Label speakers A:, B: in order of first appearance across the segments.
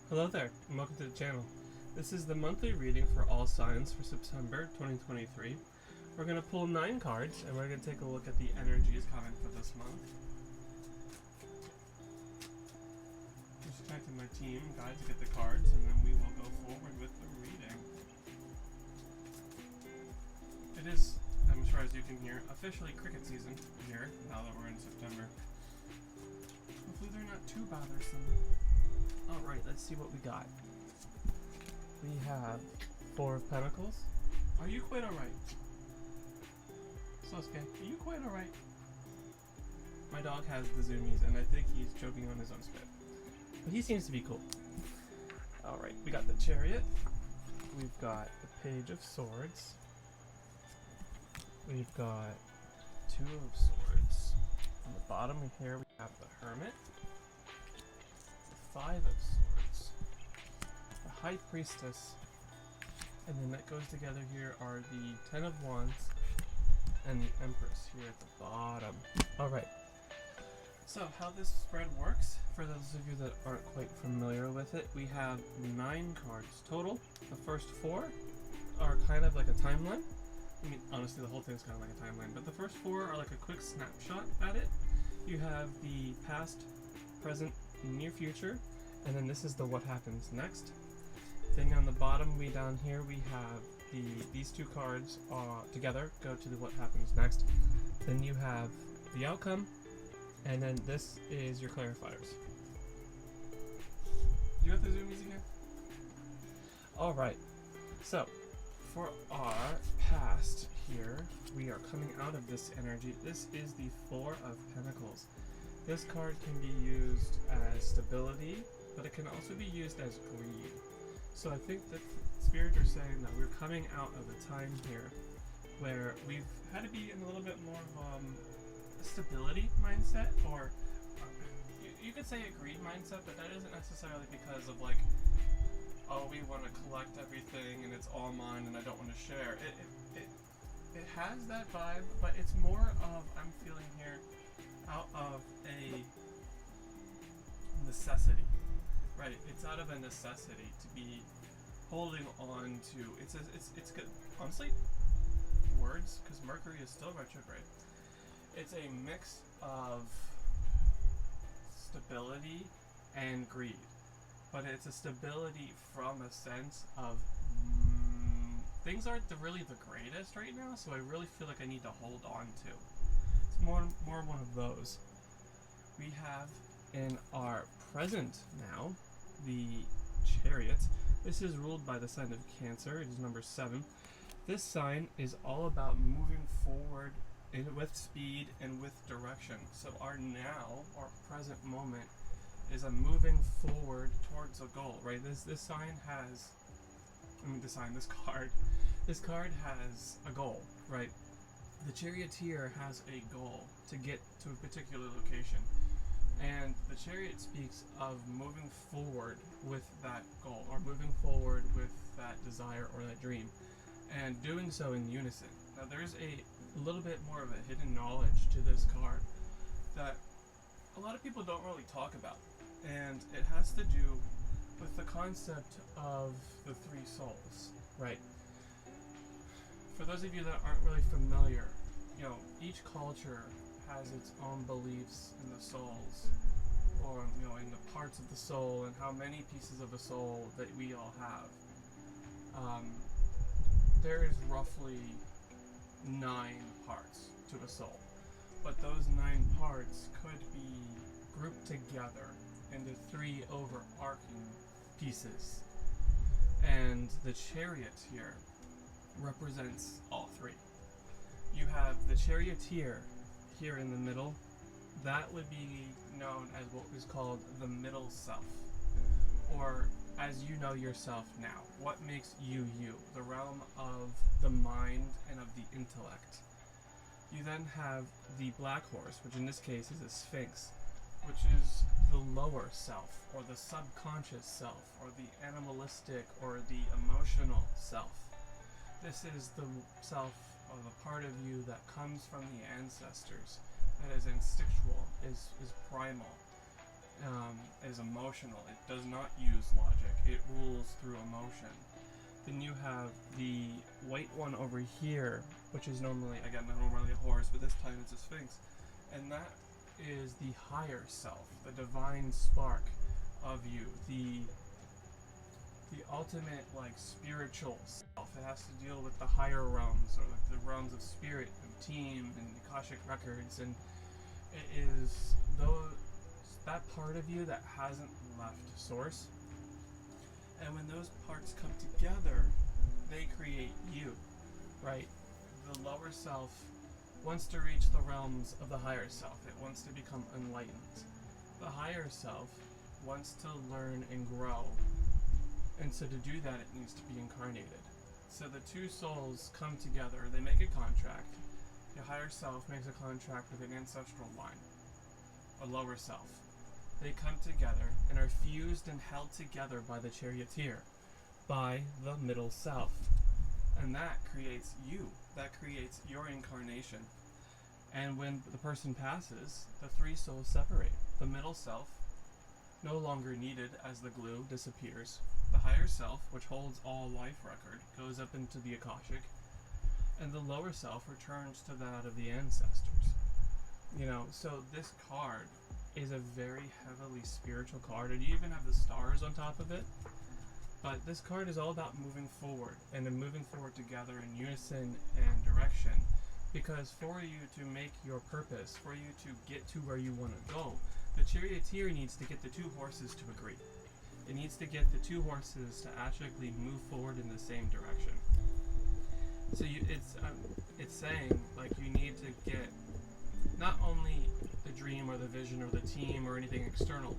A: Hello there, and welcome to the channel. This is the monthly reading for all signs for September 2023. We're going to pull 9 cards, and we're going to take a look at the energies coming for this month. Just contacting my team, guys, to get the cards, and then we will go forward with the reading. It is, I'm sure as you can hear, officially cricket season here, now that we're in September. Hopefully they're not too bothersome. Alright, let's see what we got. We have 4 of Pentacles. Are you quite alright? Sosuke, are you quite alright? My dog has the zoomies, and I think he's choking on his own spit. But he seems to be cool. Alright, we got the Chariot. We've got the Page of Swords. We've got 2 of Swords. On the bottom here we have the Hermit. 5 of Swords, the High Priestess, and then that goes together here are the 10 of Wands and the Empress here at the bottom. Alright, so how this spread works, for those of you that aren't quite familiar with it, we have 9 cards total. The first 4 are kind of like a timeline. I mean, honestly, the whole thing's kind of like a timeline, but the first 4 are like a quick snapshot at it. You have the past, present, near future, and then this is the what happens next. Then on the bottom down here we have these 2 cards together go to the what happens next. Then you have the outcome, and then this is your clarifiers. You got the zoomies again? Alright, so for our past here, we are coming out of this energy. This is the 4 of Pentacles. This card can be used as stability, but it can also be used as greed. So I think that Spirit are saying that we're coming out of a time here where we've had to be in a little bit more of a stability mindset, or you could say a greed mindset, but that isn't necessarily because of like, oh, we want to collect everything and it's all mine and I don't want to share. It has that vibe, but it's more of, I'm feeling here, out of a necessity, right? It's out of a necessity to be holding on to. It's good. Honestly, words, because Mercury is still retrograde. It's a mix of stability and greed, but it's a stability from a sense of things aren't really the greatest right now, so I really feel like I need to hold on to. More one of those. We have in our present now the Chariot. This is ruled by the sign of Cancer. It is number 7. This sign is all about moving forward with speed and with direction. So our present moment is a moving forward towards a goal, right? This card has a goal, right? The Charioteer has a goal to get to a particular location, and the Chariot speaks of moving forward with that goal, or moving forward with that desire or that dream, and doing so in unison. Now there's a little bit more of a hidden knowledge to this card that a lot of people don't really talk about, and it has to do with the concept of the 3 souls, right? For those of you that aren't really familiar, each culture has its own beliefs in the souls, or in the parts of the soul, and how many pieces of a soul that we all have. There is roughly 9 parts to a soul, but those 9 parts could be grouped together into 3 overarching pieces, and the Chariot here represents all 3. You have the Charioteer here in the middle. That would be known as what is called the middle self, or as you know yourself now. What makes you you? The realm of the mind and of the intellect. You then have the Black Horse, which in this case is a Sphinx, which is the lower self, or the subconscious self, or the animalistic, or the emotional self. This is the self, or the part of you that comes from the ancestors, that is instinctual, is primal. is emotional. It does not use logic. It rules through emotion. Then you have the white one over here, which is normally, again, not normally a horse, but this time it's a sphinx. And that is the higher self, the divine spark of you, the ultimate, like, spiritual self. It has to deal with the higher realms, or like the realms of spirit and team and Akashic records, and it is that part of you that hasn't left source. And when those parts come together, they create you, right? The lower self wants to reach the realms of the higher self. It wants to become enlightened. The higher self wants to learn and grow. And so to do that, it needs to be incarnated. So the two souls come together, they make a contract. The higher self makes a contract with an ancestral line, a lower self. They come together and are fused and held together by the charioteer, by the middle self. And that creates you. That creates your incarnation. And when the person passes, the three souls separate. The middle self, no longer needed as the glue, disappears. The higher self, which holds all life record, goes up into the Akashic. And the lower self returns to that of the ancestors. So this card is a very heavily spiritual card, and you even have the stars on top of it. But this card is all about moving forward, and then moving forward together in unison and direction. Because for you to make your purpose, for you to get to where you want to go, the charioteer needs to get the two horses to agree. It needs to get the two horses to actually move forward in the same direction. So it's saying, like, you need to get not only the dream or the vision or the team or anything external,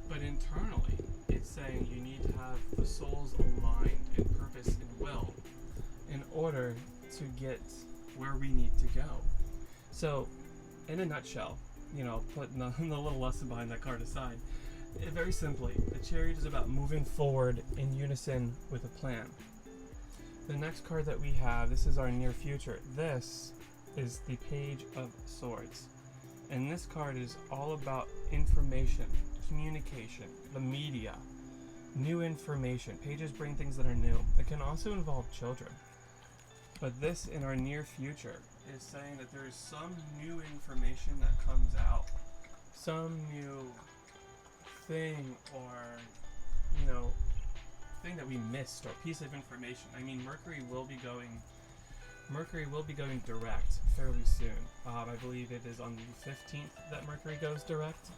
A: but internally, it's saying you need to have the souls aligned in purpose and will in order to get where we need to go. So, in a nutshell, putting the little lesson behind that card aside, very simply, the chariot is about moving forward in unison with a plan. The next card that we have, this is our near future. This is the Page of Swords. And this card is all about information, communication, the media, new information. Pages bring things that are new. It can also involve children. But this, in our near future, is saying that there is some new information that comes out. Some new thing or, thing that we missed, or piece of information. I mean, Mercury will be going direct fairly soon. I believe it is on the 15th that Mercury goes direct.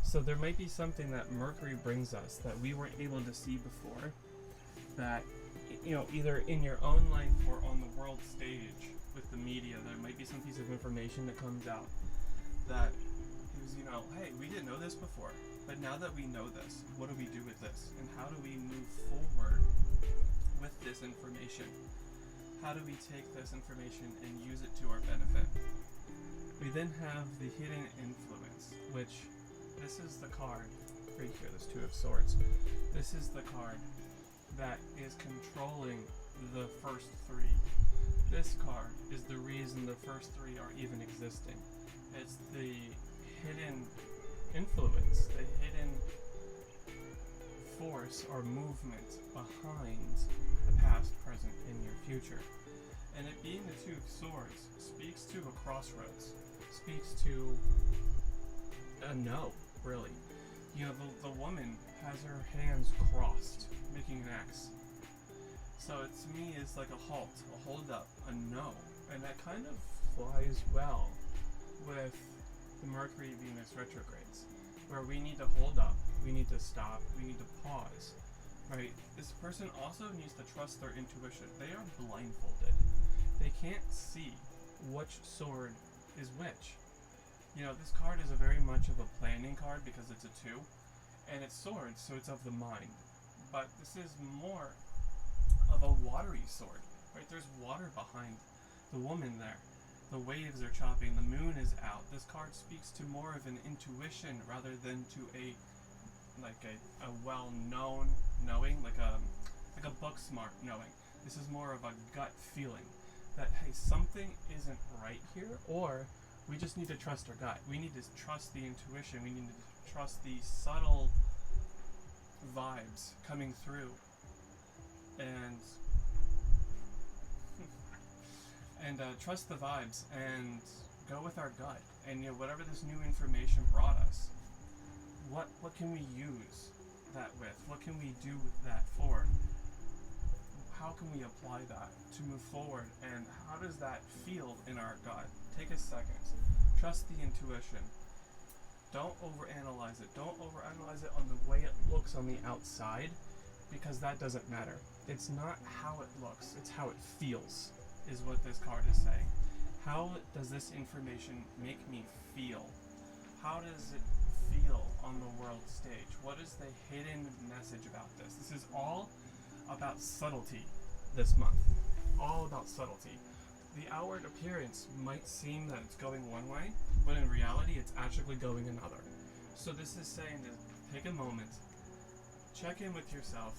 A: So there might be something that Mercury brings us that we weren't able to see before, that, either in your own life or on the world stage with the media, there might be some piece of information that comes out that is, hey, we didn't know this before, but now that we know this, what do we do with this? And how do we move forward with this information? How do we take this information and use it to our benefit? We then have the hidden influence, which this is the card right here, this Two of Swords. This is the card that is controlling the first three. This card is the reason the first three are even existing. It's the hidden influence, the hidden force or movement behind the past, present, and your future. And it being the Two of Swords speaks to a crossroads, speaks to a no, really. The woman has her hands crossed, making an X. So it to me is like a halt, a hold up, a no. And that kind of flies well with the Mercury Venus retrogrades, where we need to hold up, we need to stop, we need to pause, right? This person also needs to trust their intuition. They are blindfolded. They can't see which sword is which. This card is a very much of a planning card because it's a 2, and it's swords, so it's of the mind. But this is more of a watery sword, right? There's water behind the woman there. The waves are chopping, the moon is out. This card speaks to more of an intuition rather than to a well-known knowing, like a book smart knowing. This is more of a gut feeling that, hey, something isn't right here, or we just need to trust our gut. We need to trust the intuition. We need to trust the subtle vibes coming through, and trust the vibes and go with our gut. And whatever this new information brought us, what can we use that with? What can we do that for? How can we apply that to move forward? And how does that feel in our gut? Take a second. Trust the intuition. Don't overanalyze it. Don't overanalyze it on the way it looks on the outside, because that doesn't matter. It's not how it looks, it's how it feels, is what this card is saying. How does this information make me feel? How does it feel on the world stage? What is the hidden message about this? This is all about subtlety this month. All about subtlety. The outward appearance might seem that it's going one way, but in reality it's actually going another. So this is saying to take a moment, check in with yourself,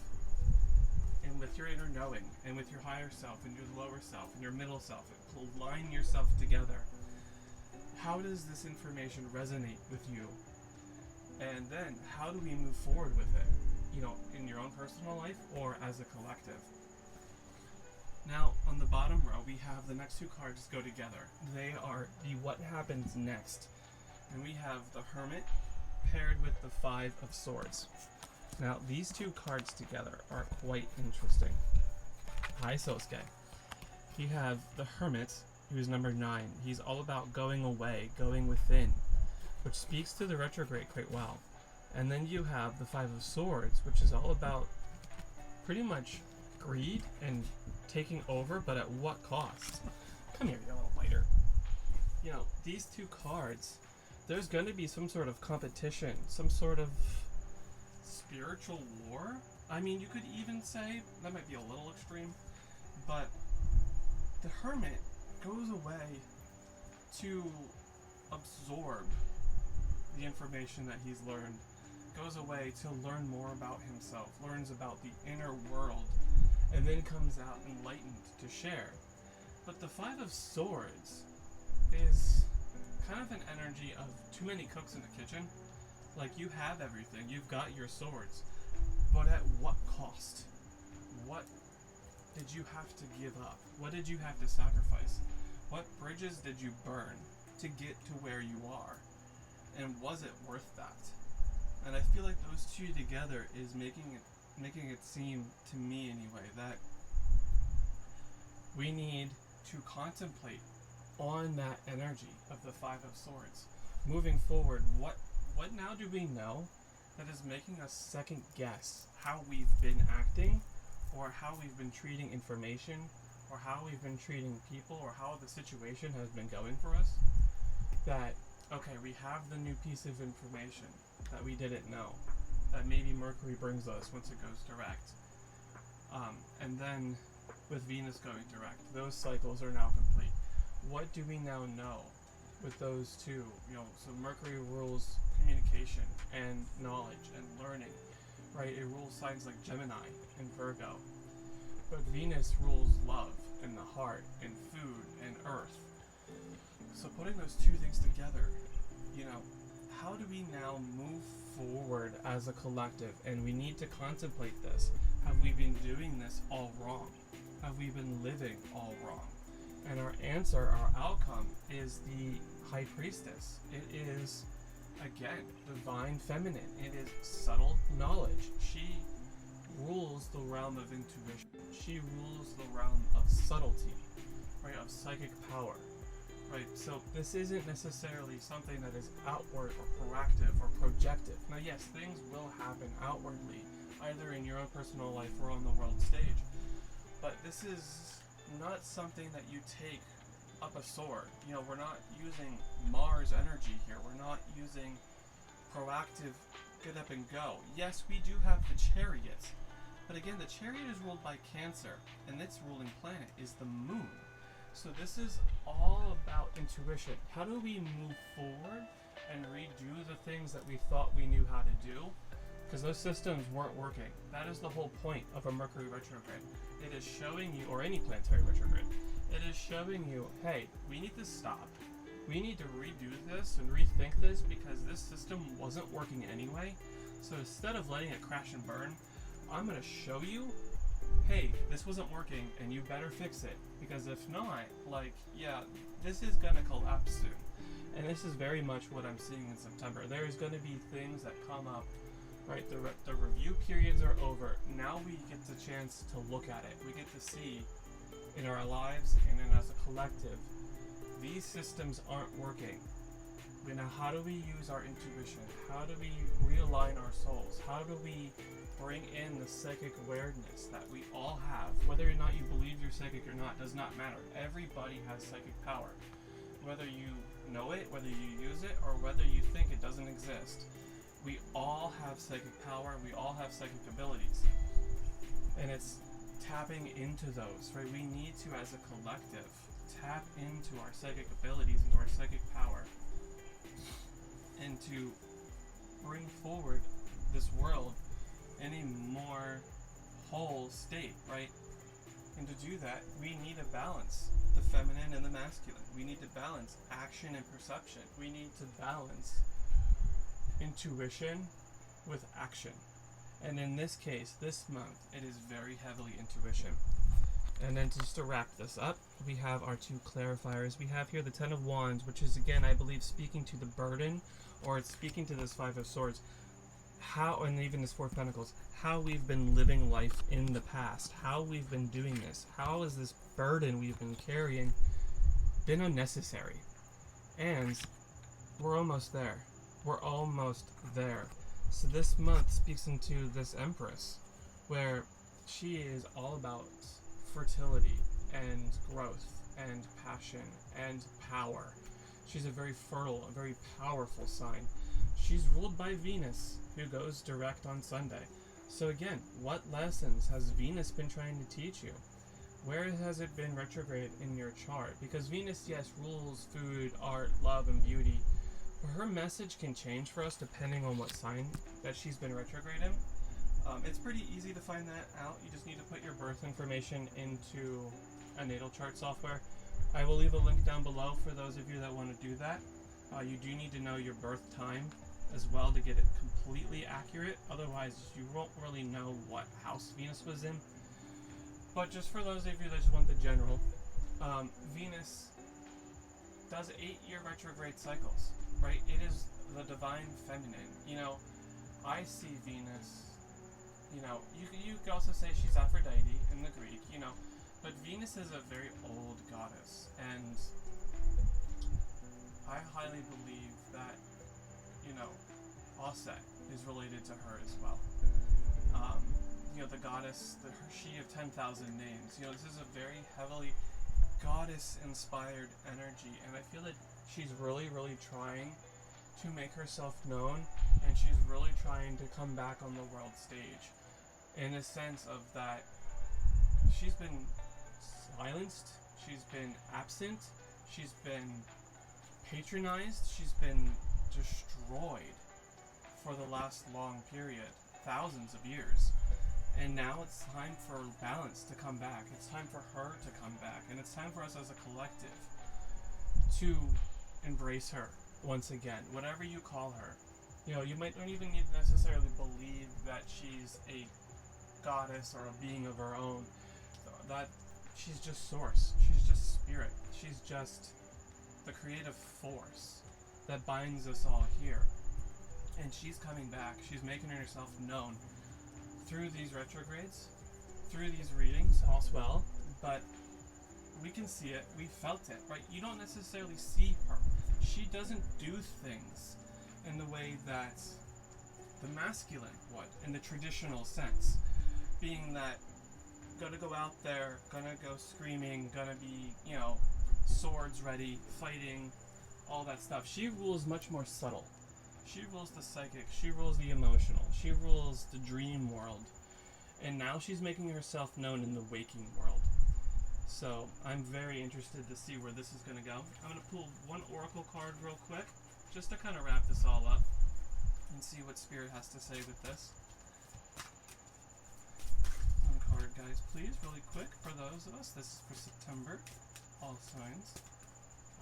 A: and with your inner knowing, and with your higher self, and your lower self, and your middle self, and align yourself together. How does this information resonate with you? And then, how do we move forward with it? In your own personal life, or as a collective? Now, on the bottom row, we have the next two cards go together. They are the what happens next. And we have the Hermit paired with the Five of Swords. Now, these two cards together are quite interesting. Hi, Sosuke. You have the Hermit, who's number 9. He's all about going away, going within, which speaks to the retrograde quite well. And then you have the Five of Swords, which is all about pretty much greed and taking over, but at what cost? Come here, you little lighter. These two cards, there's going to be some sort of competition, some sort of spiritual war. I mean, you could even say, that might be a little extreme, but the Hermit goes away to absorb the information that he's learned, goes away to learn more about himself, learns about the inner world, and then comes out enlightened to share. But the Five of Swords is kind of an energy of too many cooks in the kitchen. Like, you have everything, you've got your swords, but at what cost? What did you have to give up? What did you have to sacrifice? What bridges did you burn to get to where you are? And was it worth that? And I feel like those two together is making it seem, to me anyway, that we need to contemplate on that energy of the Five of Swords. Moving forward, what now do we know that is making us second guess how we've been acting, or how we've been treating information, or how we've been treating people, or how the situation has been going for us? That, okay, we have the new piece of information that we didn't know, that maybe Mercury brings us once it goes direct. And then with Venus going direct, those cycles are now complete. What do we now know with those two? So Mercury rules communication and knowledge and learning, right? It rules signs like Gemini and Virgo. But Venus rules love and the heart and food and earth. So putting those two things together, how do we now move forward as a collective? And we need to contemplate this. Have we been doing this all wrong? Have we been living all wrong? And our answer, our outcome, is the High Priestess. It is, again, divine feminine. It is subtle knowledge. She rules the realm of intuition. She rules the realm of subtlety, right, of psychic power. Right, so this isn't necessarily something that is outward or proactive or projective. Now yes, things will happen outwardly, either in your own personal life or on the world stage. But this is not something that you take up a sword. We're not using Mars energy here. We're not using proactive get up and go. Yes, we do have the Chariot. But again, the Chariot is ruled by Cancer, and its ruling planet is the Moon. So this is all about intuition. How do we move forward and redo the things that we thought we knew how to do? Because those systems weren't working. That is the whole point of a Mercury retrograde. It is showing you, or any planetary retrograde, it is showing you, hey, we need to stop. We need to redo this and rethink this because this system wasn't working anyway. So instead of letting it crash and burn, I'm going to show you, hey, this wasn't working and you better fix it. Because if not, like, yeah, this is going to collapse soon. And this is very much what I'm seeing in September. There's going to be things that come up, right? The review periods are over. Now we get the chance to look at it. We get to see in our lives and in as a collective, these systems aren't working. Now, how do we use our intuition? How do we realign our souls? How do we bring in the psychic awareness that we all have? Whether or not you believe you're psychic or not does not matter. Everybody has psychic power. Whether you know it, whether you use it, or whether you think it doesn't exist. We all have psychic power. We all have psychic abilities. And it's tapping into those, right? We need to, as a collective, tap into our psychic abilities, into our psychic power, and to bring forward this world in a more whole state, right? And to do that, we need to balance the feminine and the masculine. We need to balance action and perception. We need to balance intuition with action. And in this case, this month, it is very heavily intuition. And then just to wrap this up, we have our two clarifiers. We have here the Ten of Wands, which is, again, I believe, speaking to the burden, or it's speaking to this Five of Swords, how, and even this Four of Pentacles, how we've been living life in the past, how we've been doing this, how has this burden we've been carrying been unnecessary. And we're almost there. We're almost there. So this month speaks into this Empress, where she is all about fertility and growth and passion and power. She's a very fertile, a very powerful sign. She's ruled by Venus, who goes direct on Sunday. So again, what lessons has Venus been trying to teach you? Where has it been retrograde in your chart? Because Venus, yes, rules food, art, love, and beauty. But her message can change for us depending on what sign that she's been retrograde in. It's pretty easy to find that out. You just need to put your birth information into a natal chart software. I will leave a link down below for those of you that want to do that. You do need to know your birth time as well to get it completely accurate. Otherwise, you won't really know what house Venus was in. But just for those of you that just want the general, Venus does 8-year retrograde cycles, right? It is the divine feminine. You know, I see Venus, you know, you could also say she's Aphrodite in the Greek, you know, but Venus is a very old goddess, and I highly believe that, you know, Osset is related to her as well. You know, the goddess, she of 10,000 names. You know, this is a very heavily goddess-inspired energy, and I feel that she's really, really trying to make herself known, and she's really trying to come back on the world stage in a sense of that she's been silenced, she's been absent, she's been patronized, she's been destroyed for the last long period, thousands of years. And now it's time for balance to come back. It's time for her to come back. And it's time for us as a collective to embrace her once again, whatever you call her. You know, you might not even need to necessarily believe that she's a goddess or a being of her own. That she's just source. She's just spirit. She's just the creative force that binds us all here. And she's coming back. She's making herself known through these retrogrades, through these readings as well, but we can see it, we felt it, right? You don't necessarily see her. She doesn't do things in the way that the masculine would, in the traditional sense, being that gonna go out there, gonna go screaming, gonna be, you know, swords ready, fighting, all that stuff. She rules much more subtle. She rules the psychic, she rules the emotional, she rules the dream world, and now she's making herself known in the waking world. So I'm very interested to see where this is going to go. I'm going to pull one oracle card real quick, just to kind of wrap this all up, and see what Spirit has to say with this. One card, guys, please, really quick, for those of us. This is for September, all signs.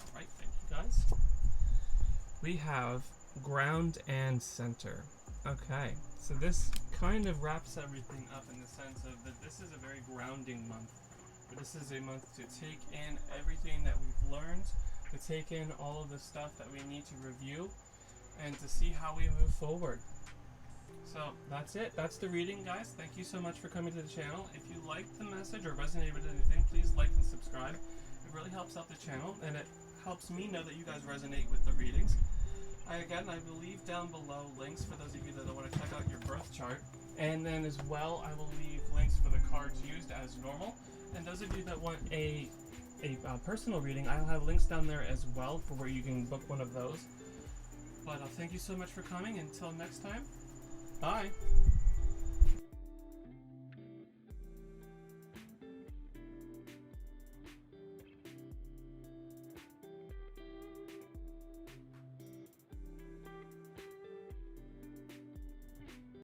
A: Alright, thank you guys. We have ground and center. Okay, so this kind of wraps everything up in the sense of that this is a very grounding month. This is a month to take in everything that we've learned, to take in all of the stuff that we need to review, and to see how we move forward. So that's it. That's the reading, guys. Thank you so much for coming to the channel. If you liked the message or resonated with anything, please like and subscribe. It really helps out the channel, and it helps me know that you guys resonate with the readings. I will leave down below links for those of you that want to check out your birth chart. And then as well, I will leave links for the cards used as normal. And those of you that want a personal reading, I'll have links down there as well for where you can book one of those. But thank you so much for coming. Until next time, bye.